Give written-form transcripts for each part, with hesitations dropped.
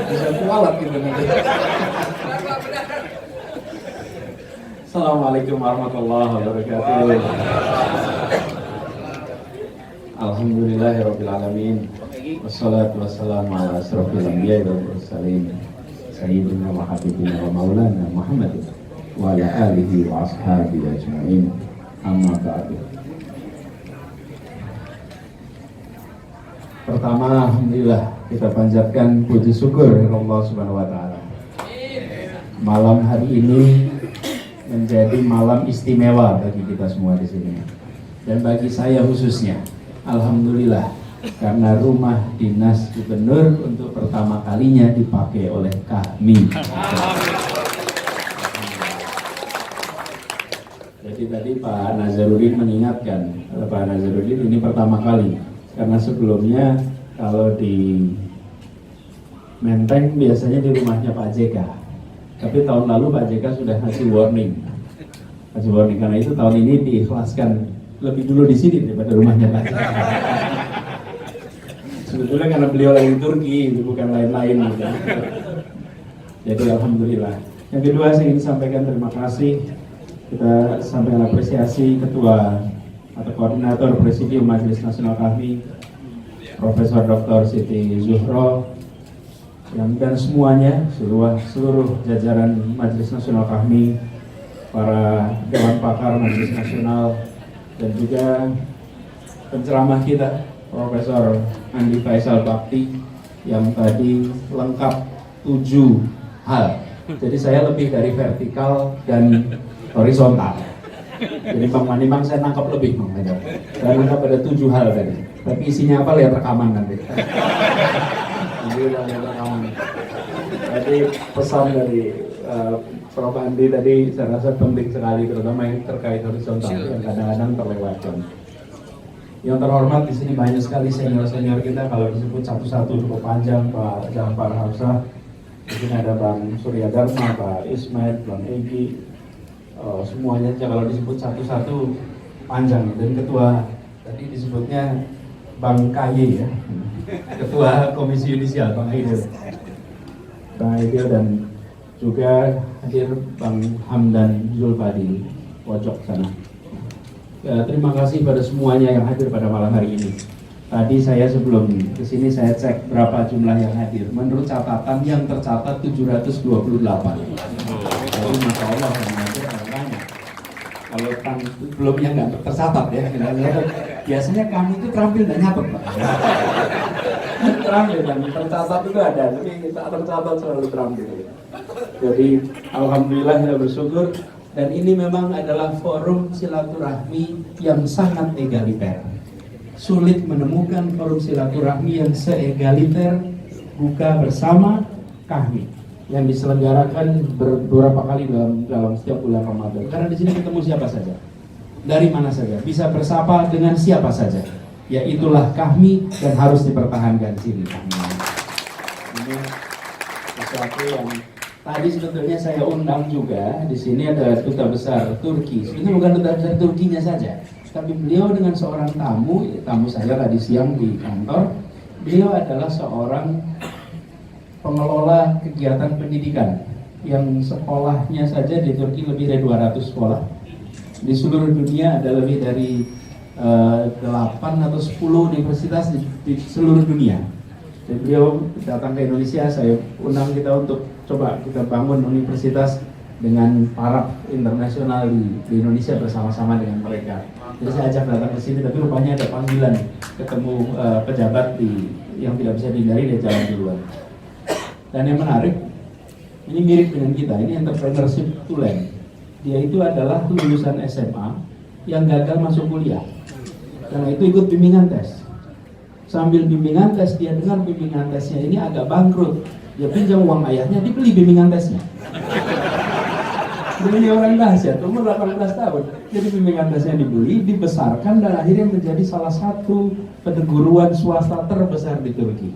Bisa kualat gitu nanti. Assalamualaikum warahmatullahi wabarakatuh. Alhamdulillahirabbil alamin. Wassalatu wassalamu ala asrofil anbiya'i wal mursalin. Sayyidina wa habibina wa maulana Muhammad wa ala alihi wa ashabihi ajma'in. Amma ba'du. Pertama, alhamdulillah kita panjatkan puji syukur kepada Allah Subhanahu wa taala. Malam hari ini menjadi malam istimewa bagi kita semua di sini. Dan bagi saya khususnya, alhamdulillah, karena rumah dinas gubernur untuk pertama kalinya dipakai oleh kami. Jadi tadi Pak Nazarudin mengingatkan, Pak Nazarudin ini pertama kali, karena sebelumnya kalau di Menteng biasanya di rumahnya Pak JK. Tapi tahun lalu Pak JK sudah ngasih warning. Karena itu tahun ini diikhlaskan lebih dulu di sini daripada rumahnya Pak JK. Sebetulnya karena beliau lagi di Turki, itu bukan lain-lain. Jadi alhamdulillah. Yang kedua saya ingin sampaikan terima kasih. Kita sampaikan apresiasi Ketua atau Koordinator Presidium Majelis Nasional kami, Profesor Dr. Siti Zuhro, dan semuanya, seluruh jajaran Majelis Nasional kami, para Dewan Pakar Majelis Nasional, dan juga penceramah kita, Profesor Andi Faisal Bakti, yang tadi lengkap 7 hal. Jadi saya lebih dari vertikal dan horizontal. Jadi Bang Manimang saya nangkap lebih, Bang. Saya nangkap ada 7 hal tadi. Tapi isinya apa, lihat rekaman nanti. Jadi udah lihat rekaman. Tadi pesan dari Prof. Andi tadi saya rasa penting sekali, terutama yang terkait horizontal yang kadang-kadang terlewatkan. Yang terhormat di sini banyak sekali senior-senior kita, kalau disebut satu-satu cukup panjang, Pak Jafar Hafsah, di sini ada Bang Surya Dharma, Pak Ismail, Bang Egi, semuanya kalau disebut satu-satu panjang. Dan ketua tadi disebutnya Bang KY ya, Ketua Komisi Yudisial Bang Aidil, dan juga hadir Bang Hamdan Zulfadi pojok sana. Ya, terima kasih pada semuanya yang hadir pada malam hari ini. Tadi saya sebelum kesini saya cek berapa jumlah yang hadir. Menurut catatan yang tercatat 728. Jadi Masya Allah yang hadir banyak. Kalau belumnya nggak tercatat ya. Biasanya kami itu terampil dan nyatet, Pak. Terampil dan tercatat itu ada, tapi kita tercatat selalu terampil. Jadi alhamdulillah kita bersyukur. Dan ini memang adalah forum silaturahmi yang sangat egaliter. Sulit menemukan forum silaturahmi yang seegaliter, buka bersama kami, yang diselenggarakan beberapa kali dalam setiap bulan Ramadan. Karena di sini ketemu siapa saja, dari mana saja, bisa bersapa dengan siapa saja. Ya itulah kami dan harus dipertahankan di sini. Ini sesuatu yang tadi sebetulnya saya undang juga. Di sini ada Duta Besar Turki. Ini bukan Duta Besar Turkinya saja, tapi beliau dengan seorang tamu saya tadi siang di kantor. Beliau adalah seorang pengelola kegiatan pendidikan yang sekolahnya saja di Turki lebih dari 200 sekolah. Di seluruh dunia ada lebih dari 8 atau 10 universitas di seluruh dunia. Jadi beliau datang ke Indonesia, saya undang kita untuk coba kita bangun universitas dengan para internasional di Indonesia bersama-sama dengan mereka. Jadi saya ajak datang ke sini, tapi rupanya ada panggilan ketemu pejabat yang tidak bisa dihindari, dia jalan duluan. Dan yang menarik, ini mirip dengan kita, ini entrepreneurship to land. Dia itu adalah lulusan SMA yang gagal masuk kuliah. Karena itu ikut bimbingan tes. Sambil bimbingan tes, dia dengar bimbingan tesnya ini agak bangkrut. Dia pinjam uang ayahnya, dibeli bimbingan tesnya. Ini orang dahsyat, umur 18 tahun. Jadi bimbingan tesnya dibeli, dibesarkan, dan akhirnya menjadi salah satu perguruan swasta terbesar di Turki.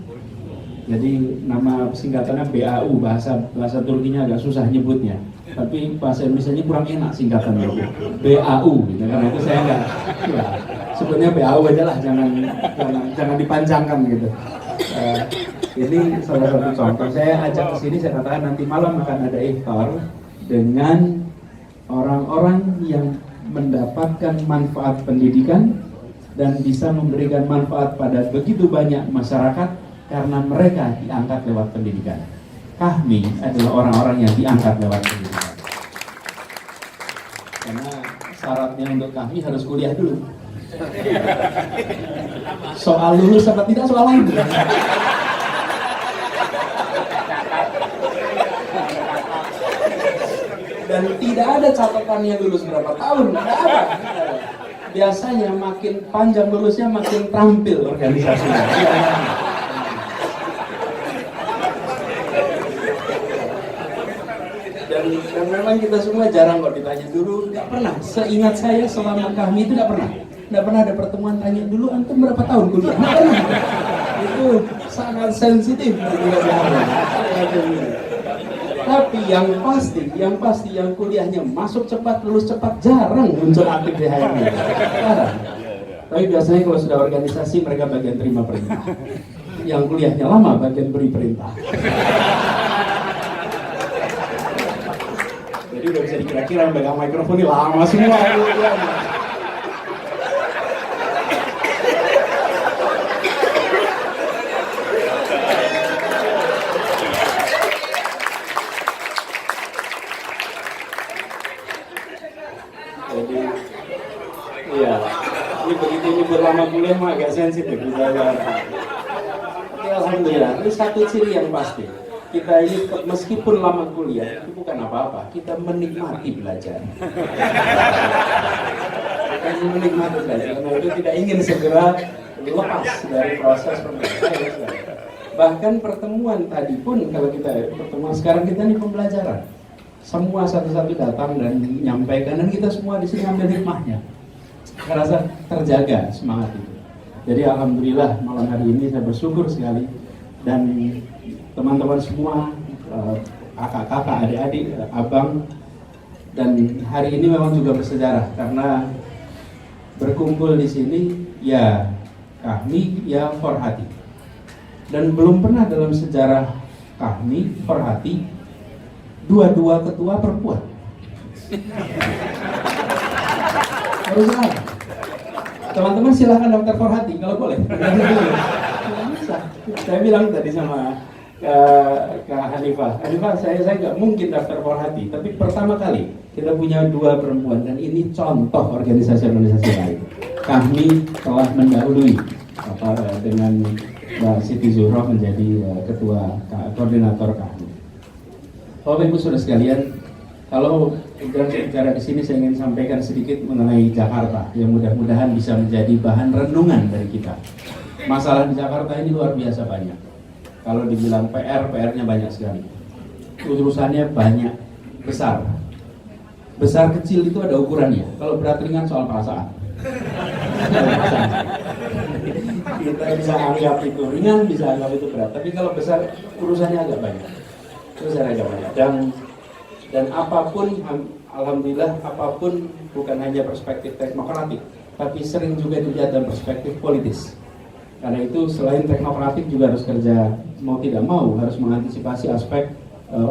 Jadi nama singkatannya BAU, bahasa Turkinya agak susah nyebutnya. Tapi bahasa Indonesia-nya kurang enak singkatannya, BAU. Gitu. Karena itu saya nggak, ya, sebutnya BAU aja lah, jangan dipanjangkan gitu. Ini salah satu contoh. Saya ajak ke sini, saya katakan nanti malam akan ada iftar dengan orang-orang yang mendapatkan manfaat pendidikan dan bisa memberikan manfaat pada begitu banyak masyarakat karena mereka diangkat lewat pendidikan. Kami adalah orang-orang yang diangkat lewat pendidikan. Karena syaratnya untuk kami harus kuliah dulu. Soal lulus apa tidak soal lain. Dan tidak ada catatannya lulus berapa tahun, tidak ada. Biasanya makin panjang lulusnya makin terampil organisasinya. Dan memang kita semua jarang kok ditanya dulu, nggak pernah. Seingat saya selama kami itu nggak pernah ada pertemuan tanya dulu antum berapa tahun kuliah. Nggak pernah. Itu sangat sensitif. Tapi yang pasti yang kuliahnya masuk cepat, lulus cepat, jarang muncul aktif di HRD. Jarang. Tapi biasanya kalau sudah organisasi mereka bagian terima perintah. Yang kuliahnya lama bagian beri perintah. Jadi udah bisa dikira-kira yang pegang mikrofon ini lama semua. Jadi, iya, ini begitu nyebut lama kuliah mah agak sensitif. Tapi alhamdulillah, ini satu ciri yang pasti. Kita ini meskipun lama kuliah, itu bukan apa-apa. Kita menikmati belajar. Kita menikmati belajar, karena itu tidak ingin segera lepas dari proses pembelajaran. Bahkan pertemuan tadi pun, kalau kita pertemuan sekarang kita ini pembelajaran. Semua satu-satu datang dan menyampaikan, dan kita semua di sini ambil hikmahnya. Saya rasa terjaga semangat itu. Jadi alhamdulillah malam hari ini saya bersyukur sekali, dan teman-teman semua, kakak-kakak, adik-adik, abang, dan hari ini memang juga bersejarah karena berkumpul di sini ya kami ya Forhati, dan belum pernah dalam sejarah kami Forhati dua ketua perempuan. Harus ada. Teman-teman silahkan daftar Forhati kalau boleh. Saya bilang tadi sama Kak Hanifah, saya nggak mungkin daftar Forhati, tapi pertama kali kita punya dua perempuan, dan ini contoh organisasi-organisasi lain. Kami telah mendahului dengan Mbak Siti Zuhro menjadi ketua koordinator kami. Bapak Ibu Saudara sekalian, kalau bicara di sini saya ingin sampaikan sedikit mengenai Jakarta yang mudah-mudahan bisa menjadi bahan renungan dari kita. Masalah di Jakarta ini luar biasa banyak. Kalau dibilang PR-nya banyak sekali. Urusannya banyak, besar. Besar kecil itu ada ukurannya. Kalau berat ringan soal perasaan. Kita bisa anggap itu ringan, bisa anggap itu berat. Tapi kalau besar, urusannya agak banyak. Dan apapun, alhamdulillah, apapun bukan hanya perspektif teknokratik, tapi sering juga dilihat dalam perspektif politis. Karena itu selain teknokratik juga harus kerja mau tidak mau, harus mengantisipasi aspek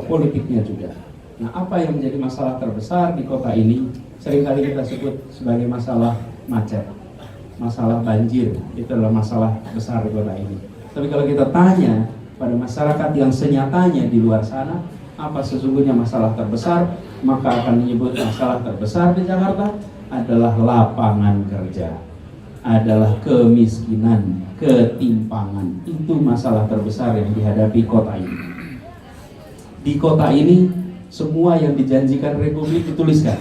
politiknya juga. Nah, apa yang menjadi masalah terbesar di kota ini seringkali kita sebut sebagai masalah macet, masalah banjir. Itu adalah masalah besar di kota ini. Tapi kalau kita tanya pada masyarakat yang senyatanya di luar sana, apa sesungguhnya masalah terbesar, maka akan menyebut masalah terbesar di Jakarta adalah lapangan kerja, adalah kemiskinan, ketimpangan. Itu masalah terbesar yang dihadapi kota ini. Di kota ini semua yang dijanjikan Republik dituliskan.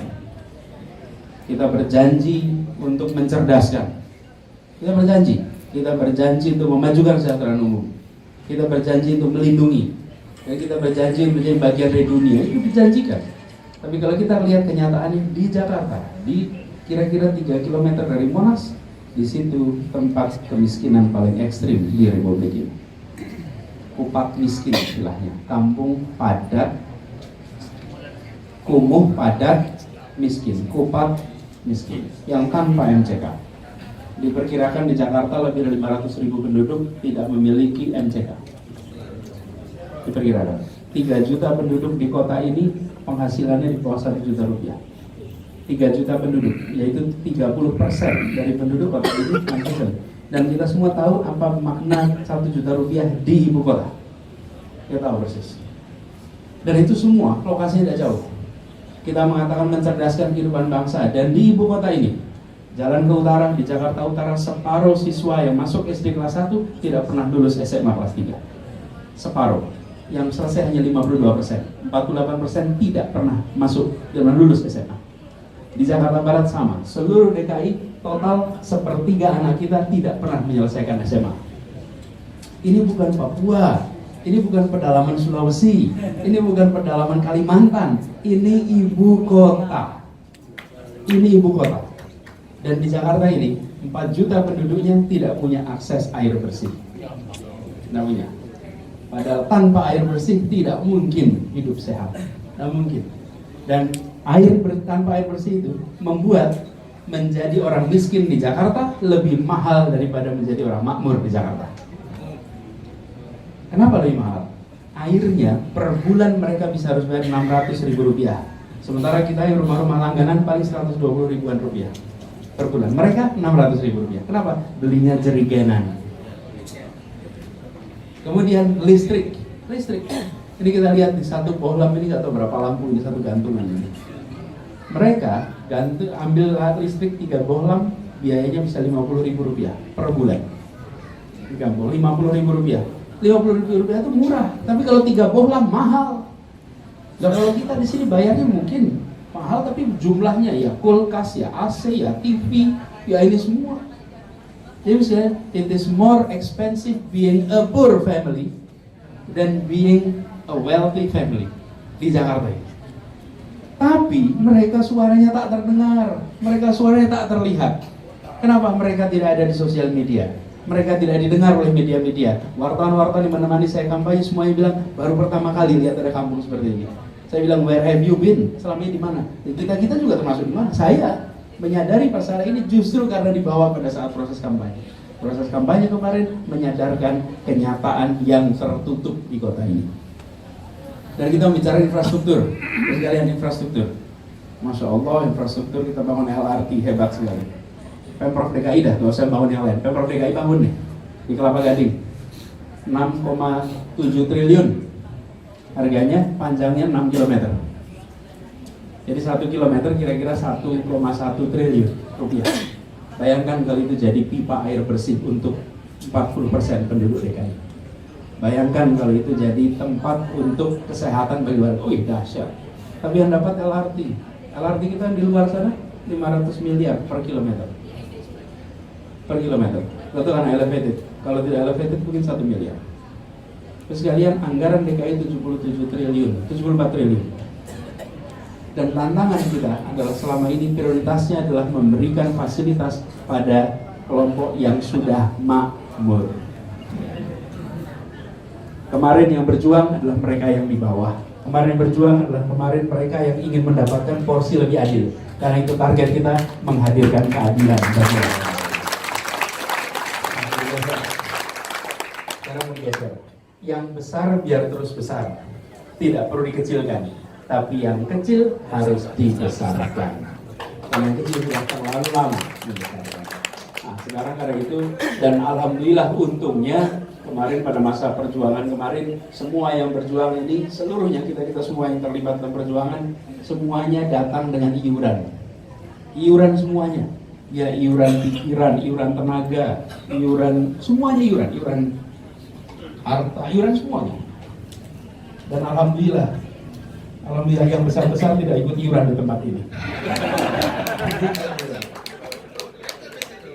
Kita berjanji untuk mencerdaskan, kita berjanji untuk memajukan kesejahteraan umum, kita berjanji untuk melindungi, dan kita berjanji menjadi bagian dari dunia. Itu dijanjikan. Tapi kalau kita lihat kenyataannya di Jakarta, di kira-kira 3 km dari Monas, di situ tempat kemiskinan paling ekstrim di Republik ini. Kupat miskin istilahnya, kampung padat, kumuh padat miskin, kupat miskin, yang tanpa MCK. Diperkirakan di Jakarta lebih dari 500.000 penduduk tidak memiliki MCK. Diperkirakan 3 juta penduduk di kota ini penghasilannya di bawah 1 juta rupiah. 3 juta penduduk, yaitu 30% dari penduduk kota ini non-muslim. Dan kita semua tahu apa makna 1 juta rupiah di ibu kota. Kita tahu persis. Dan itu semua lokasinya tidak jauh. Kita mengatakan mencerdaskan kehidupan bangsa, dan di ibu kota ini, jalan ke utara, di Jakarta Utara, separuh siswa yang masuk SD kelas 1 tidak pernah lulus SMA kelas 3. Separuh. Yang selesai hanya 52%. 48% tidak pernah masuk dan lulus SMA. Di Jakarta Barat sama. Seluruh DKI total sepertiga anak kita tidak pernah menyelesaikan SMA. Ini bukan Papua. Ini bukan pedalaman Sulawesi. Ini bukan pedalaman Kalimantan. Ini ibu kota. Ini ibu kota. Dan di Jakarta ini 4 juta penduduknya tidak punya akses air bersih. Tidak punya. Padahal tanpa air bersih tidak mungkin hidup sehat. Tidak mungkin. Dan tanpa air bersih itu membuat menjadi orang miskin di Jakarta lebih mahal daripada menjadi orang makmur di Jakarta. Kenapa lebih mahal? Airnya per bulan mereka bisa harus bayar 600.000 rupiah. Sementara kita yang rumah-rumah langganan paling 120 ribuan rupiah per bulan. Mereka 600.000 rupiah. Kenapa? Belinya jerigenan. Kemudian listrik. Ini kita lihat di satu bohlam ini, nggak tahu berapa lampu ini, satu gantungan ini. Mereka ambil listrik 3 bohlam, biayanya bisa 50.000 rupiah per bulan. 50.000 rupiah. 50.000 rupiah itu murah, tapi kalau 3 bohlam mahal. Dan kalau kita di sini bayarnya mungkin mahal, tapi jumlahnya ya kulkas, ya AC, ya TV, ya ini semua. Jadi misalnya, it is more expensive being a poor family than being a wealthy family di Jakarta ini. Tapi mereka suaranya tak terdengar, mereka suaranya tak terlihat. Kenapa? Mereka tidak ada di sosial media. Mereka tidak didengar oleh media-media. Wartawan-wartawan yang menemani saya kampanye semuanya bilang, baru pertama kali lihat ada kampung seperti ini. Saya bilang, where have you been? Selama ini di mana? Kita juga termasuk di mana? Saya menyadari masalah ini justru karena dibawa pada saat proses kampanye. Proses kampanye kemarin menyadarkan kenyataan yang tertutup di kota ini. Dan kita bicara infrastruktur, sekalian infrastruktur. Masya Allah, infrastruktur kita bangun LRT hebat sekali. Pemprov DKI dah, nggak usah bangun yang lain. Pemprov DKI bangun nih di Kelapa Gading, 6,7 triliun. Harganya, panjangnya 6 km. Jadi 1 km kira-kira 1,1 triliun rupiah. Bayangkan kalau itu jadi pipa air bersih untuk 40% penduduk DKI. Bayangkan kalau itu jadi tempat untuk kesehatan bagi warga. Wih, dahsyat. Tapi yang dapat LRT. LRT kita di luar sana 500 miliar per kilometer. Per kilometer. Itu kan elevated. Kalau tidak elevated mungkin 1 miliar. Terus kalian anggaran DKI 77 triliun, 74 triliun. Dan tantangan kita adalah selama ini prioritasnya adalah memberikan fasilitas pada kelompok yang sudah makmur. Kemarin yang berjuang adalah mereka yang di bawah. Kemarin yang berjuang adalah mereka yang ingin mendapatkan porsi lebih adil. Karena itu target kita menghadirkan keadilan bagi mereka. Sekarang bergeser. Yang besar biar terus besar. Tidak perlu dikecilkan. Tapi yang kecil harus dibesarkan. Karena yang kecil sudah terlalu lama dibesarkan. Nah, sekarang karena itu, dan alhamdulillah untungnya kemarin pada masa perjuangan kemarin, semua yang berjuang ini, seluruhnya kita semua yang terlibat dalam perjuangan, semuanya datang dengan iuran. Iuran semuanya. Ya iuran pikiran, iuran tenaga, iuran, semuanya iuran harta, iuran semuanya. Dan alhamdulillah yang besar-besar tidak ikut iuran di tempat ini.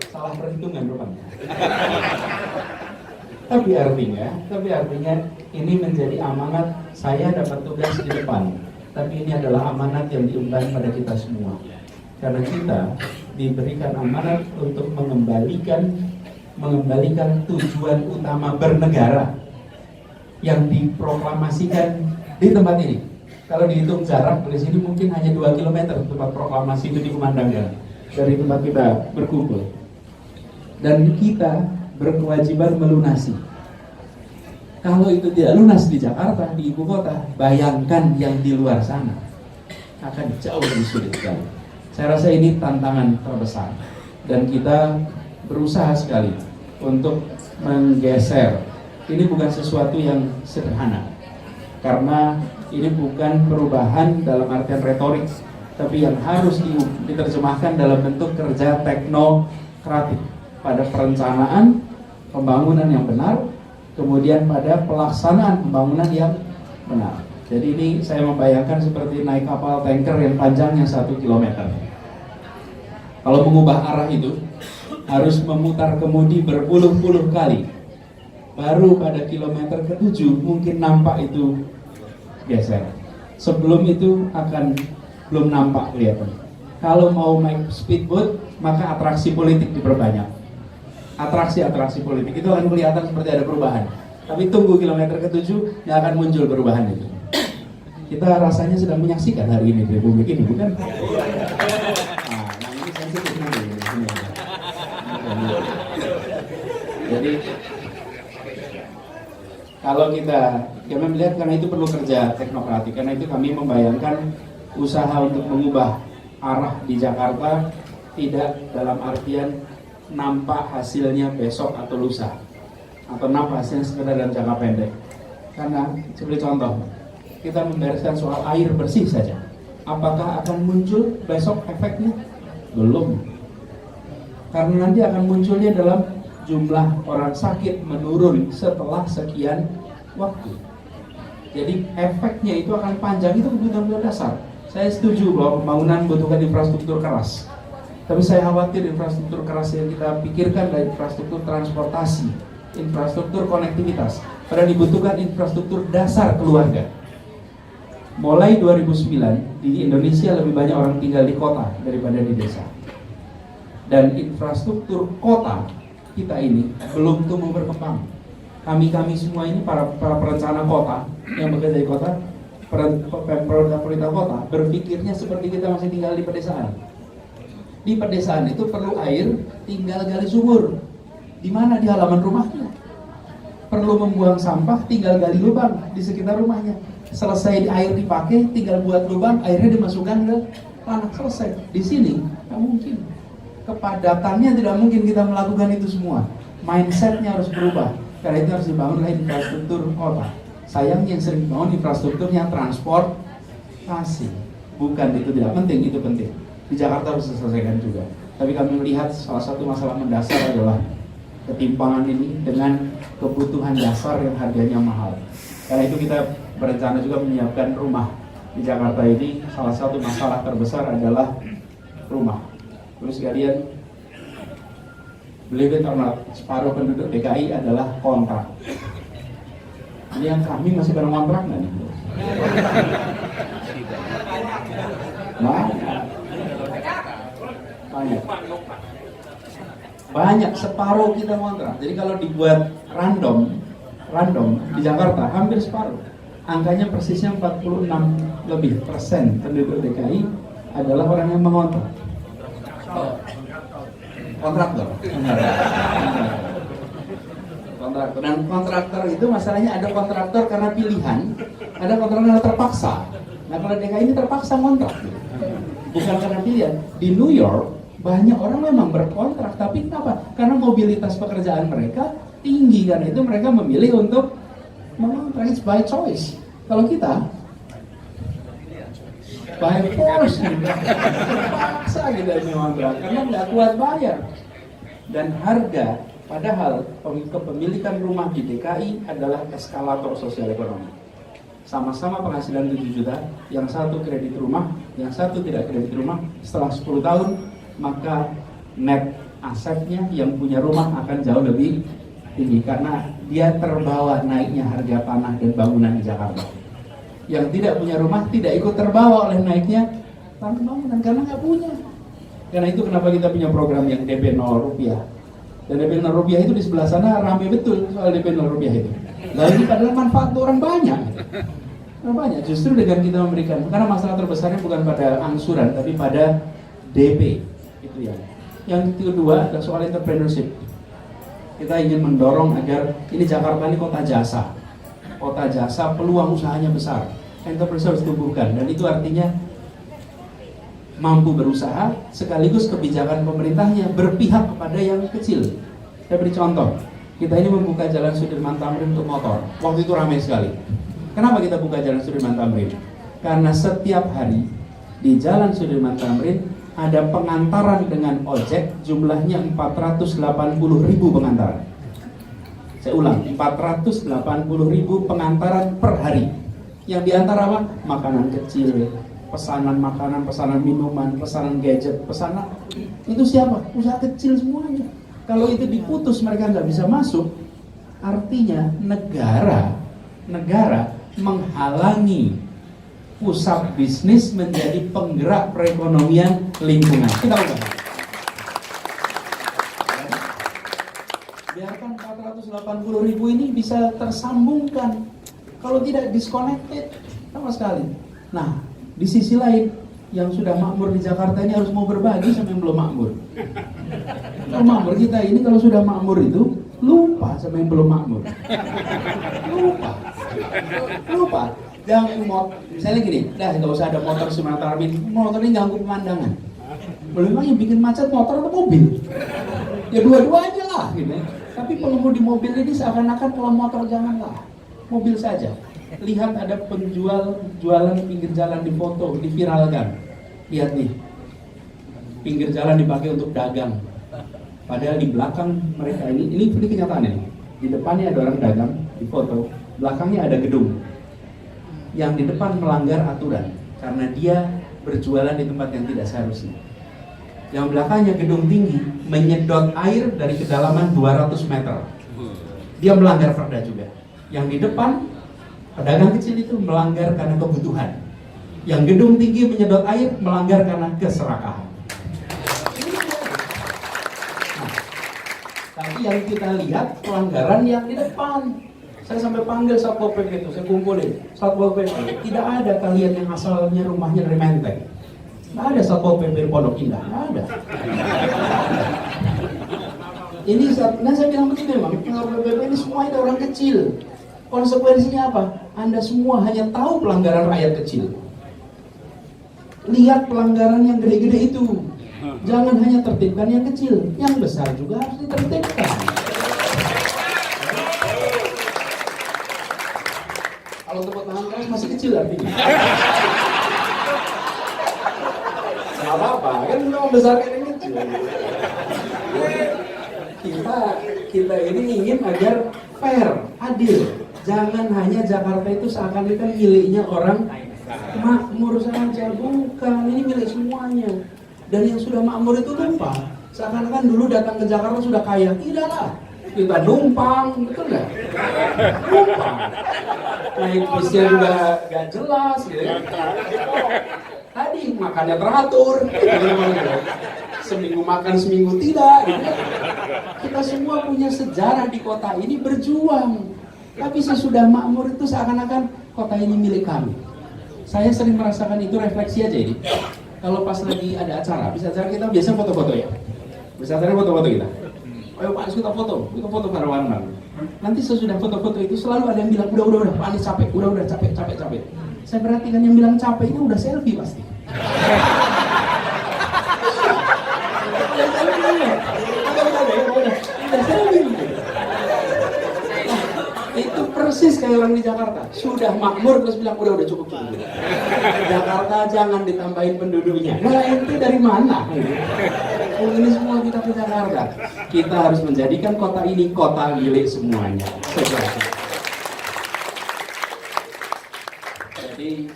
Salah perhitungan rupanya. Tapi artinya ini menjadi amanat. Saya dapat tugas di depan, tapi ini adalah amanat yang diemban pada kita semua. Karena kita diberikan amanat untuk mengembalikan tujuan utama bernegara yang diproklamasikan di tempat ini. Kalau dihitung jarak dari sini mungkin hanya 2 km tempat proklamasi itu dikumandangkan dari tempat kita berkumpul. dan kita berkewajiban melunasi. Kalau itu tidak lunas di Jakarta, di ibu kota, bayangkan yang di luar sana akan jauh lebih sulit sekali. Saya rasa ini tantangan terbesar dan kita berusaha sekali untuk menggeser. Ini bukan sesuatu yang sederhana karena ini bukan perubahan dalam artian retorik, tapi yang harus diterjemahkan dalam bentuk kerja teknokratik pada perencanaan pembangunan yang benar, kemudian pada pelaksanaan pembangunan yang benar. Jadi ini saya membayangkan seperti naik kapal tanker yang panjangnya 1 kilometer. Kalau mengubah arah itu harus memutar kemudi berpuluh-puluh kali. Baru pada kilometer ke-7 mungkin nampak itu geser. Sebelum itu akan belum nampak kelihatan. Kalau mau naik speedboat, maka atraksi politik diperbanyak. Atraksi politik itu akan kelihatan seperti ada perubahan. Tapi tunggu kilometer ke-7 yang akan muncul perubahan itu. Kita rasanya sedang menyaksikan hari ini di Republik ini, bukan? Nah ini sensitif nanti. Jadi kalau kita melihat, karena itu perlu kerja teknokratik, karena itu kami membayangkan usaha untuk mengubah arah di Jakarta tidak dalam artian nampak hasilnya besok atau lusa, atau nampak hasilnya sekedar dalam jangka pendek. Karena seperti contoh, kita membereskan soal air bersih saja, apakah akan muncul besok efeknya? Belum, karena nanti akan munculnya dalam jumlah orang sakit menurun setelah sekian waktu. Jadi efeknya itu akan panjang, itu kebutuhan dasar. Saya setuju bahwa pembangunan membutuhkan infrastruktur keras, tapi saya khawatir infrastruktur keras yang kita pikirkan adalah infrastruktur transportasi, infrastruktur konektivitas. Padahal dibutuhkan infrastruktur dasar keluarga. Mulai 2009 di Indonesia lebih banyak orang tinggal di kota daripada di desa. Dan infrastruktur kota kita ini belum tumbuh berkembang. Kami semua ini para perencana kota yang bekerja di kota, pemerintah kota berpikirnya seperti kita masih tinggal di pedesaan. Di pedesaan itu perlu air, tinggal gali sumur. Di mana? Di halaman rumahnya. Perlu membuang sampah, tinggal gali lubang di sekitar rumahnya. Selesai air dipakai, tinggal buat lubang, airnya dimasukkan ke tanah, selesai. Di sini nggak mungkin. Kepadatannya tidak mungkin kita melakukan itu semua. Mindsetnya harus berubah. Karena itu harus dibangun infrastruktur kota. Sayangnya yang sering dibangun infrastrukturnya transportasi. Bukan itu tidak penting, itu penting. Di Jakarta harus diselesaikan juga. Tapi kami melihat salah satu masalah mendasar adalah ketimpangan ini dengan kebutuhan dasar yang harganya mahal. Karena itu kita berencana juga menyiapkan rumah. Di Jakarta ini salah satu masalah terbesar adalah rumah. Terus sekalian, believe it or not, separuh penduduk DKI adalah kontrak. Ini yang kami masih pada kontrak nggak nih? Banyak, separuh kita kontrak. Jadi kalau dibuat random di Jakarta hampir separuh. Angkanya persisnya 46 lebih persen penduduk DKI adalah orang yang mengontrak. Kontraktor. Kontraktor. Dan kontraktor itu masalahnya ada kontraktor karena pilihan, ada kontraktor karena terpaksa. Nah kalau DKI ini terpaksa kontrak, bukan karena pilihan. Di New York banyak orang memang berkontrak, tapi kenapa? Karena mobilitas pekerjaan mereka tinggi, karena itu mereka memilih untuk mengontrak. It's by choice. Kalau kita by force, terpaksa kita mengontrak karena nggak kuat bayar. Dan harga, padahal kepemilikan rumah di DKI adalah eskalator sosial ekonomi. Sama-sama penghasilan 7 juta, yang satu kredit rumah, yang satu tidak kredit rumah. Setelah 10 tahun, maka net asetnya yang punya rumah akan jauh lebih tinggi karena dia terbawa naiknya harga tanah dan bangunan di Jakarta. Yang tidak punya rumah tidak ikut terbawa oleh naiknya tanah bangunan karena nggak punya. Karena itu kenapa kita punya program yang DP 0 rupiah. Dan DP 0 rupiah itu di sebelah sana ramai betul soal DP 0 rupiah itu. Lalu ini padahal manfaat orang banyak. Banyak. Justru dengan kita memberikan, karena masalah terbesarnya bukan pada angsuran tapi pada DP. Itu ya. Yang kedua adalah soal entrepreneurship. Kita ingin mendorong agar ini Jakarta ini kota jasa. Kota jasa, peluang usahanya besar. Entrepreneur harus tumbuhkan, dan itu artinya mampu berusaha sekaligus kebijakan pemerintahnya berpihak kepada yang kecil. Saya beri contoh, kita ini membuka jalan Sudirman Tamrin untuk motor. Waktu itu ramai sekali. Kenapa kita buka jalan Sudirman Tamrin? Karena setiap hari di jalan Sudirman Tamrin ada pengantaran dengan ojek, jumlahnya 480.000 pengantaran. Saya ulang, 480.000 pengantaran per hari. Yang diantar apa? Makanan kecil, pesanan makanan, pesanan minuman, pesanan gadget, pesanan. Itu siapa? Usaha kecil semuanya. Kalau itu diputus, mereka nggak bisa masuk, artinya negara menghalangi pusat bisnis menjadi penggerak perekonomian lingkungan. Kita ubah. Biarkan 480.000 ini bisa tersambungkan. Kalau tidak disconnected sama sekali. Nah, di sisi lain, yang sudah makmur di Jakarta ini harus mau berbagi sama yang belum makmur. Kalau makmur kita ini kalau sudah makmur itu lupa sama yang belum makmur. Lupa. Jangan misalnya gini, nggak usah ada motor Sumatera Amin, motor ini ganggu pemandangan. Memang yang bikin macet motor atau mobil? Ya dua-duanya lah, gitu. Tapi pengemudi mobil ini seakan-akan kalau motor janganlah, mobil saja. Lihat ada jualan pinggir jalan di foto, diviralkan. Lihat nih, pinggir jalan dipakai untuk dagang. Padahal di belakang mereka ini kenyataannya. Di depannya ada orang dagang, di foto. Belakangnya ada gedung. Yang di depan melanggar aturan karena dia berjualan di tempat yang tidak seharusnya. Yang belakangnya gedung tinggi menyedot air dari kedalaman 200 meter. Dia melanggar perda juga. Yang di depan pedagang kecil itu melanggar karena kebutuhan. Yang gedung tinggi menyedot air melanggar karena keserakahan. Nah, tapi yang kita lihat pelanggaran yang di depan. Saya sampai panggil Satpol PP itu, saya kumpulin Satpol PP. Tidak ada kalian yang asalnya rumahnya dari Menteng. Tidak ada Satpol PP di Pondok Indah, tidak ada. Ini saya bilang begini memang, Satpol PP ini semua ada orang kecil. Konsekuensinya apa? Anda semua hanya tahu pelanggaran rakyat kecil. Lihat pelanggaran yang gede-gede itu. Jangan hanya tertibkan yang kecil, yang besar juga harus ditertibkan. Kalau tepuk tangan keras masih kecil artinya. Nggak apa-apa, kan kita membesarkan yang kecil. Kita ini ingin agar fair, adil. Jangan hanya Jakarta itu seakan-akan miliknya orang makmur saja, bukan. Ini milik semuanya. Dan yang sudah makmur itu lupa. Seakan-akan dulu datang ke Jakarta sudah kaya. Tidaklah. Kita numpang, betul nggak? Numpang. Naik bisnya juga gak jelas gitu ya. Tadi makannya teratur, seminggu makan seminggu tidak gitu. Kita semua punya sejarah di kota ini berjuang. Tapi sesudah makmur itu seakan-akan kota ini milik kami. Saya sering merasakan itu, refleksi aja ini. Kalau pas lagi ada acara, bisa acara kita biasa foto-foto ya. Bisa acara foto-foto kita. Ayo Pak Anies kita foto bareng-bareng. Nanti sesudah foto-foto itu selalu ada yang bilang, udah Pak Anies capek, udah capek. Saya perhatikan yang bilang capek ini udah selfie pasti. Udah selfie. Itu persis kayak orang di Jakarta. Sudah makmur terus bilang udah cukup. Jakarta jangan ditambahin penduduknya. Nah itu dari mana? Ini semua kita ke Jakarta. Kita harus menjadikan kota ini kota milik semuanya. Jadi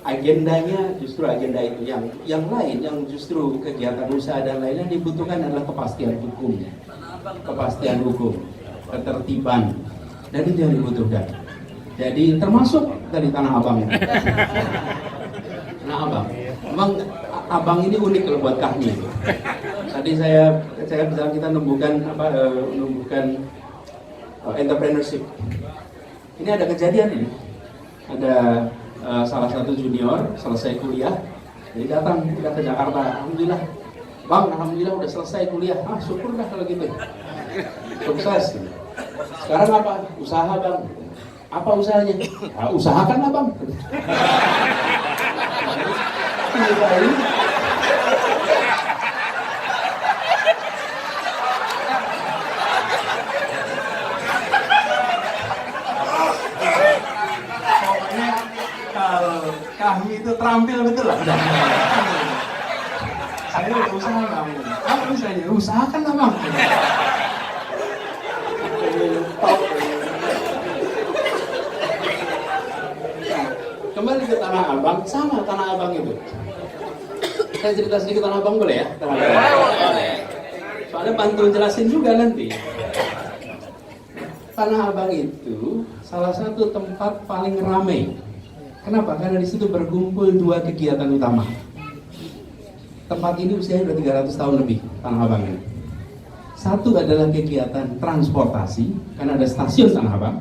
agendanya justru agenda itu. Yang lain, yang justru kegiatan usaha dan lainnya dibutuhkan adalah kepastian hukum, ketertiban, dan itu yang dibutuhkan. Jadi termasuk dari Tanah Abang. Tanah Abang. Memang Abang ini unik kalau buat kami. Tadi saya misalnya kita numbuhkan entrepreneurship. Ini ada kejadian ini. Ada salah satu junior selesai kuliah, jadi datang kita ke Jakarta. Alhamdulillah, Bang, alhamdulillah udah selesai kuliah. Syukur dah kalau gitu. sukses. Sekarang apa? Usaha bang. Apa usahanya? Ya, usahakan abang. Pokoknya kalau kami itu terampil betul lah. Saya udah usaha bang. Apa usahanya? Usahakan abang. Kembali ke Tanah Abang, sama Tanah Abang itu. Saya cerita sedikit Tanah Abang boleh ya? Tanah Abang. Boleh. Soalnya bantu jelasin juga nanti. Tanah Abang itu salah satu tempat paling ramai. Kenapa? Karena di situ berkumpul dua kegiatan utama. Tempat ini usianya sudah 300 tahun lebih, Tanah Abang ini. Satu adalah kegiatan transportasi, karena ada stasiun Tanah Abang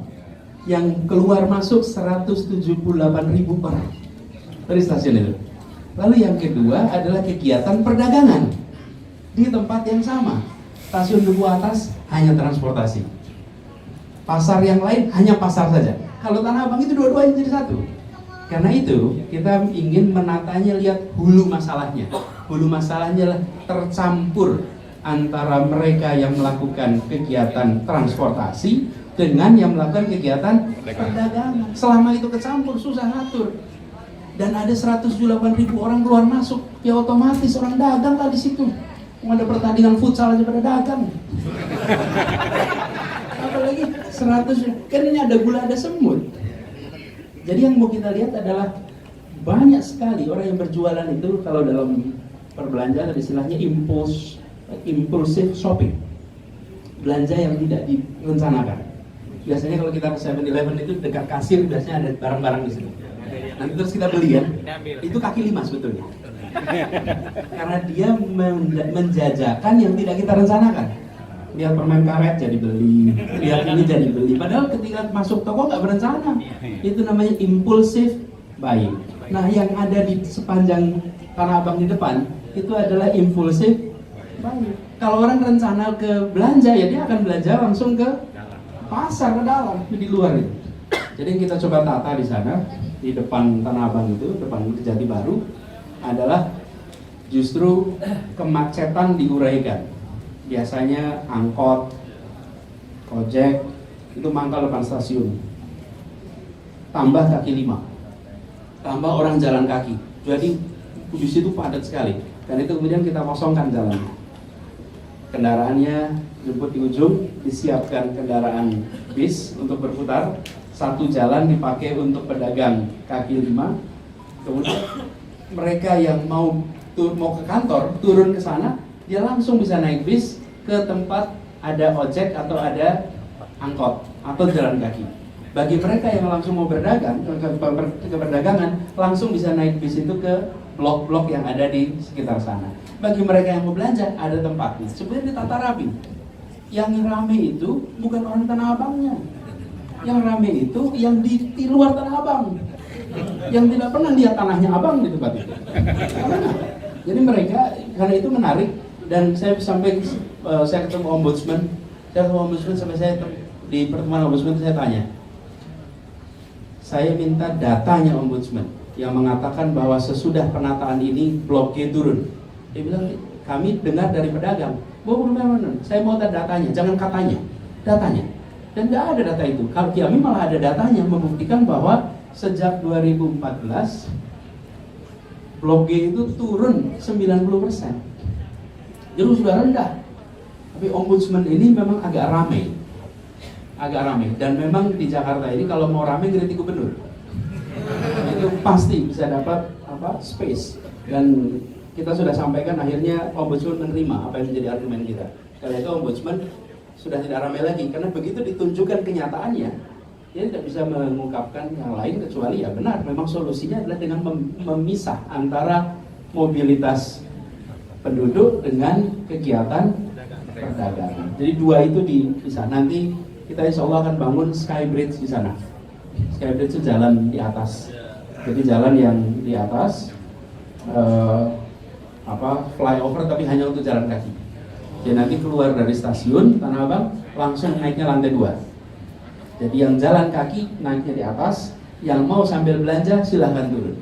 yang keluar masuk 178.000 orang dari stasiun itu. Lalu yang kedua adalah kegiatan perdagangan di tempat yang sama. Stasiun Duku Atas hanya transportasi, pasar yang lain hanya pasar saja. Kalau Tanah Abang itu dua-duanya jadi satu. Karena itu kita ingin menatanya, lihat hulu masalahnya. Hulu masalahnya adalah tercampur antara mereka yang melakukan kegiatan transportasi dengan yang melakukan kegiatan perdagangan. Selama itu kecampur, susah ngatur. Dan ada 108.000 orang keluar masuk, ya otomatis orang dagang lah di situ. Ada pertandingan futsal aja pada dagang. Apalagi 100, kan ini ada gula, ada semut. Jadi yang mau kita lihat adalah banyak sekali orang yang berjualan itu, kalau dalam perbelanjaan ada istilahnya impulsive shopping. Belanja yang tidak direncanakan. Biasanya kalau kita ke 7-Eleven itu dekat kasir biasanya ada barang-barang di situ. Nanti terus kita beli kan, itu kaki lima sebetulnya. Karena dia menjajakan yang tidak kita rencanakan. Lihat permen karet jadi beli, lihat ini jadi beli. Padahal ketika masuk toko nggak berencana. Itu namanya impulsive buying. Nah yang ada di sepanjang Tanah Abang di depan itu adalah impulsive buying. Kalau orang rencana ke belanja, ya dia akan belanja langsung ke pasar, ke dalam, di luar itu. Jadi kita coba tata di sana, di depan Tanah Abang itu, depan Jati Baru, adalah justru kemacetan diuraikan. Biasanya angkot, ojek, itu mangkal depan stasiun. Tambah kaki lima, tambah orang jalan kaki. Jadi di situ padat sekali. Dan itu kemudian kita kosongkan jalannya. Kendaraannya jemput di ujung, disiapkan kendaraan bis untuk berputar. Satu jalan dipakai untuk pedagang kaki lima. Kemudian mereka yang mau ke kantor, turun ke sana, dia langsung bisa naik bis ke tempat ada ojek atau ada angkot atau jalan kaki. Bagi mereka yang langsung mau berdagang, ke perdagangan, langsung bisa naik bis itu ke blok-blok yang ada di sekitar sana. Bagi mereka yang mau belanja, ada tempatnya. Sebenarnya ditata rapi. Yang rame itu bukan orang Tanah Abangnya. Yang rame itu yang di luar Tanah Abang. Yang tidak pernah lihat tanahnya Abang di tempat itu. Jadi mereka, karena itu menarik. Dan saya sampai saya ketemu ombudsman. Sampai saya di pertemuan ombudsman saya tanya. Saya minta datanya ombudsman yang mengatakan bahwa sesudah penataan ini Blok G turun. Dia bilang, kami dengar dari pedagang. Saya mau datanya, jangan katanya, datanya. Dan tidak ada data itu. Kalau kami malah ada datanya membuktikan bahwa sejak 2014 Blok G itu turun 90%. Jadi sudah rendah. Tapi ombudsman ini memang agak ramai. Dan memang di Jakarta ini kalau mau ramai kritik gubernur. Itu pasti bisa dapat space. Dan kita sudah sampaikan akhirnya ombudsman menerima apa yang menjadi argumen kita. Karena itu ombudsman sudah tidak ramai lagi, karena begitu ditunjukkan kenyataannya, dia tidak bisa mengungkapkan yang lain kecuali ya benar, memang solusinya adalah dengan memisah antara mobilitas penduduk dengan kegiatan perdagangan. Jadi dua itu dipisah. Nanti kita insya Allah akan bangun Skybridge di sana. Skybridge itu jalan di atas. Jadi jalan yang di atas flyover tapi hanya untuk jalan kaki. Jadi nanti keluar dari stasiun Tanah Abang langsung naiknya lantai 2. Jadi yang jalan kaki naiknya di atas, yang mau sambil belanja silahkan turun.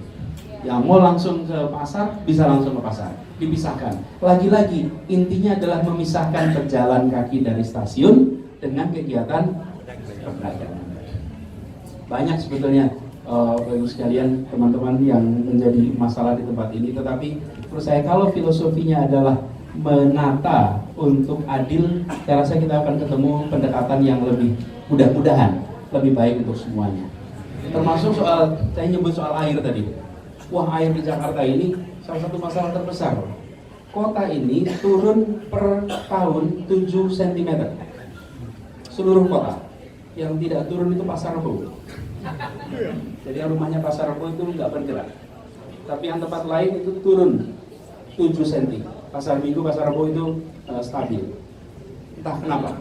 Yang mau langsung ke pasar bisa langsung ke pasar, dipisahkan. Lagi-lagi intinya adalah memisahkan pejalan kaki dari stasiun dengan kegiatan perdagangan. Banyak sebetulnya bagi sekalian teman-teman yang menjadi masalah di tempat ini, tetapi menurut saya kalau filosofinya adalah menata untuk adil, saya rasa kita akan ketemu pendekatan yang lebih mudah-mudahan lebih baik untuk semuanya. Termasuk soal, saya nyebut soal air tadi. Wah, air di Jakarta ini salah satu masalah terbesar. Kota ini turun per tahun 7 cm. Seluruh kota. Yang tidak turun itu Pasar Rebo. Jadi yang rumahnya Pasar Rebo itu nggak bergerak. Tapi yang tempat lain itu turun 7 cm. Pasar Minggu, Pasar Rebo itu stabil. Entah kenapa.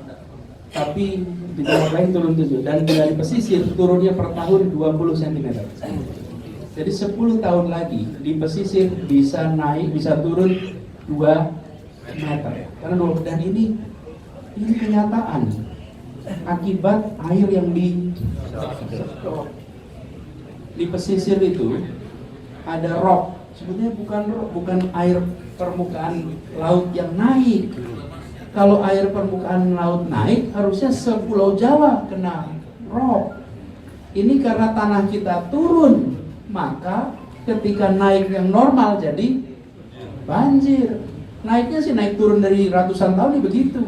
Tapi di tempat lain turun 7. Dan dari pesisir turunnya per tahun 20 cm. Jadi 10 tahun lagi di pesisir bisa naik, bisa turun 2 meter. Karena dan ini kenyataan akibat air yang di pesisir itu ada rock. Sebetulnya bukan air permukaan laut yang naik. Kalau air permukaan laut naik, harusnya sepulau Jawa kena rock. Ini karena tanah kita turun, maka ketika naik yang normal jadi banjir. Naiknya sih naik turun dari ratusan tahun begitu,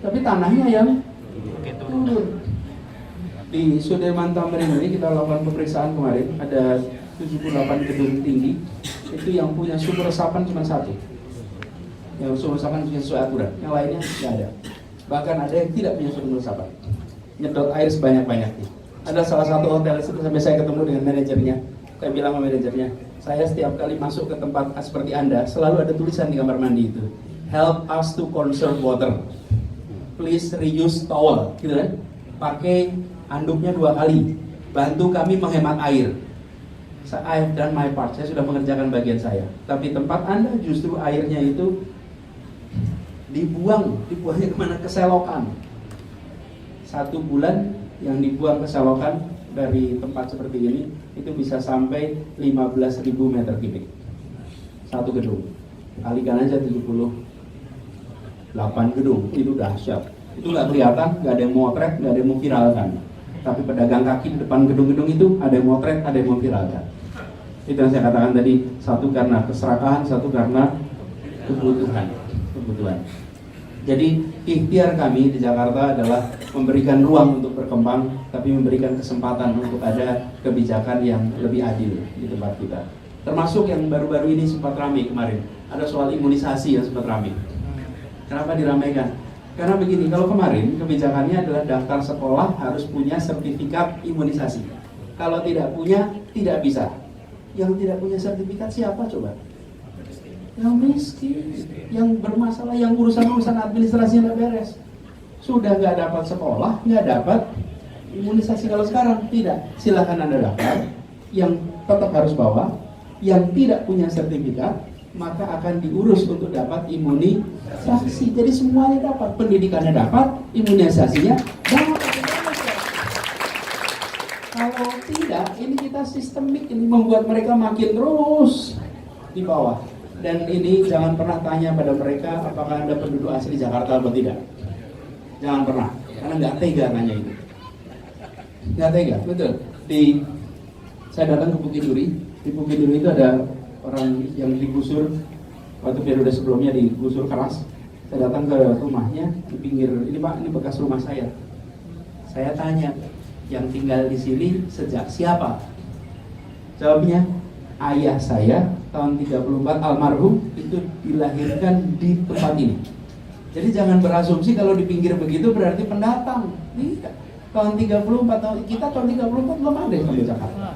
tapi tanahnya yang turun. Di Sudirman Tamrin ini kita lakukan pemeriksaan kemarin, ada 78 gedung tinggi, itu yang punya sumber resapan cuma satu. Yang sumber resapan punya sesuai aturan, yang lainnya tidak ada. Bahkan ada yang tidak punya sumber resapan. Nyedot air sebanyak-banyaknya. Ada salah satu hotel itu sampai saya ketemu dengan manajernya. Saya bilang sama manajernya, saya setiap kali masuk ke tempat seperti Anda, selalu ada tulisan di kamar mandi itu, help us to conserve water. Please reuse towel, gitu kan? Pakai anduknya 2 kali. Bantu kami menghemat air. I've done my part, saya sudah mengerjakan bagian saya. Tapi tempat Anda justru airnya itu dibuangnya kemana? Ke selokan. 1 bulan yang dibuang ke selokan dari tempat seperti ini itu bisa sampai 15.000 meter kubik. 1 gedung. Kalikan aja 78 gedung, itu dahsyat. Itu nggak kelihatan, nggak ada yang motret, nggak ada yang mau viralkan. Tapi pedagang kaki di depan gedung-gedung itu ada yang motret, ada yang mau viralkan. Itu yang saya katakan tadi, satu karena keserakahan, satu karena kebutuhan. Jadi ikhtiar kami di Jakarta adalah memberikan ruang untuk berkembang, tapi memberikan kesempatan untuk ada kebijakan yang lebih adil di tempat kita. Termasuk yang baru-baru ini sempat ramai kemarin, ada soal imunisasi yang sempat ramai. Kenapa diramaikan? Karena begini, kalau kemarin kebijakannya adalah daftar sekolah harus punya sertifikat imunisasi. Kalau tidak punya, tidak bisa. Yang tidak punya sertifikat siapa coba? Yang miskin, yang bermasalah, yang urusan-urusan administrasi nggak beres. Sudah nggak dapat sekolah, nggak dapat imunisasi. Kalau sekarang tidak, silakan Anda daftar. Yang tetap harus bawa, yang tidak punya sertifikat, maka akan diurus untuk dapat imunisasi. Jadi semuanya dapat, pendidikannya dapat, imunisasinya dapat. Kalau tidak, ini kita sistemik, ini membuat mereka makin terus di bawah. Dan ini jangan pernah tanya pada mereka apakah Anda penduduk asli Jakarta atau tidak. Jangan pernah, karena nggak tega nanya itu. Nggak tega, betul. Saya datang ke Bukit Duri. Di Bukit Duri itu ada orang yang digusur waktu periode sebelumnya, digusur keras. Saya datang ke rumahnya di pinggir, ini Pak, ini bekas rumah saya. Saya tanya, yang tinggal di sini sejak siapa? Jawabnya, ayah saya tahun 34 almarhum itu dilahirkan di tempat ini. Jadi jangan berasumsi kalau di pinggir begitu berarti pendatang. Tidak. Tahun 34 tahun kita tahun 34 belum ada di Jakarta.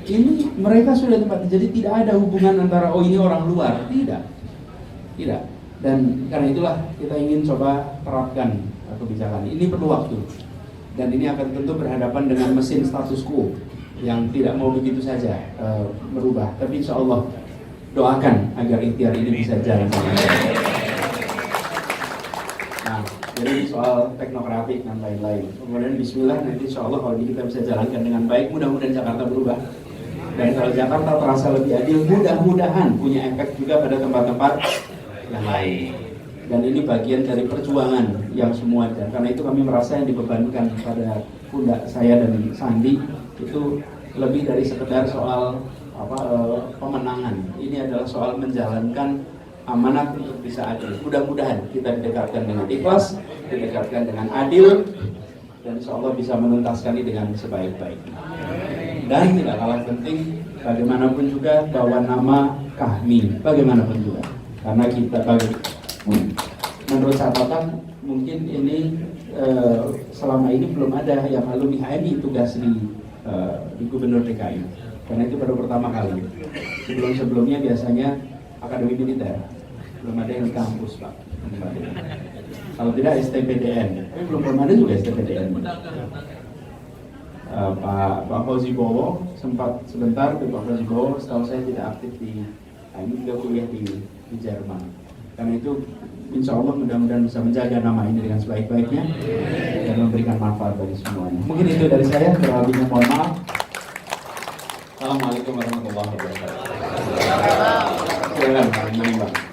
Ini mereka sudah tempat, jadi tidak ada hubungan antara oh ini orang luar, tidak. Dan karena itulah kita ingin coba terapkan kebijakan ini. Perlu waktu. Dan ini akan tentu berhadapan dengan mesin status quo yang tidak mau begitu saja berubah. Tapi insya Allah doakan agar ikhtiar ini bisa jalan. Nah, jadi soal teknokratik dan lain-lain. Kemudian Bismillah nanti insya Allah kalau ini kita bisa jalankan dengan baik, mudah-mudahan Jakarta berubah. Dan kalau Jakarta terasa lebih adil, mudah-mudahan punya efek juga pada tempat-tempat yang lain. Dan ini bagian dari perjuangan yang semua, dan karena itu kami merasa yang dibebankan pada pundak saya dan Sandi itu lebih dari sekedar soal pemenangan. Ini adalah soal menjalankan amanat untuk bisa adil. Mudah-mudahan kita didekatkan dengan ikhlas, didekatkan dengan adil, dan insya Allah bisa menuntaskan ini dengan sebaik-baiknya. Dan tidak kalah penting, bagaimanapun juga bawa nama Kahmi, bagaimanapun juga. Karena kita menurut catatan mungkin ini selama ini belum ada yang alumni HMI tugas di Gubernur DKI. Karena itu baru pertama kali. Sebelumnya biasanya Akademi Militer, belum ada yang di kampus, Pak. Kalau tidak STPDN, tapi belum ada juga STPDN. Pak Fauzi Bowo sempat sebentar, tapi Pak Fauzi Bowo setahu saya tidak aktif ini juga kuliah di Jerman. Karena itu insya Allah mudah-mudahan bisa menjaga nama ini dengan sebaik-baiknya dan memberikan manfaat bagi semuanya. Mungkin itu dari saya, kurang lebihnya mohon maaf. Assalamualaikum warahmatullahi wabarakatuh. Silakan Pak.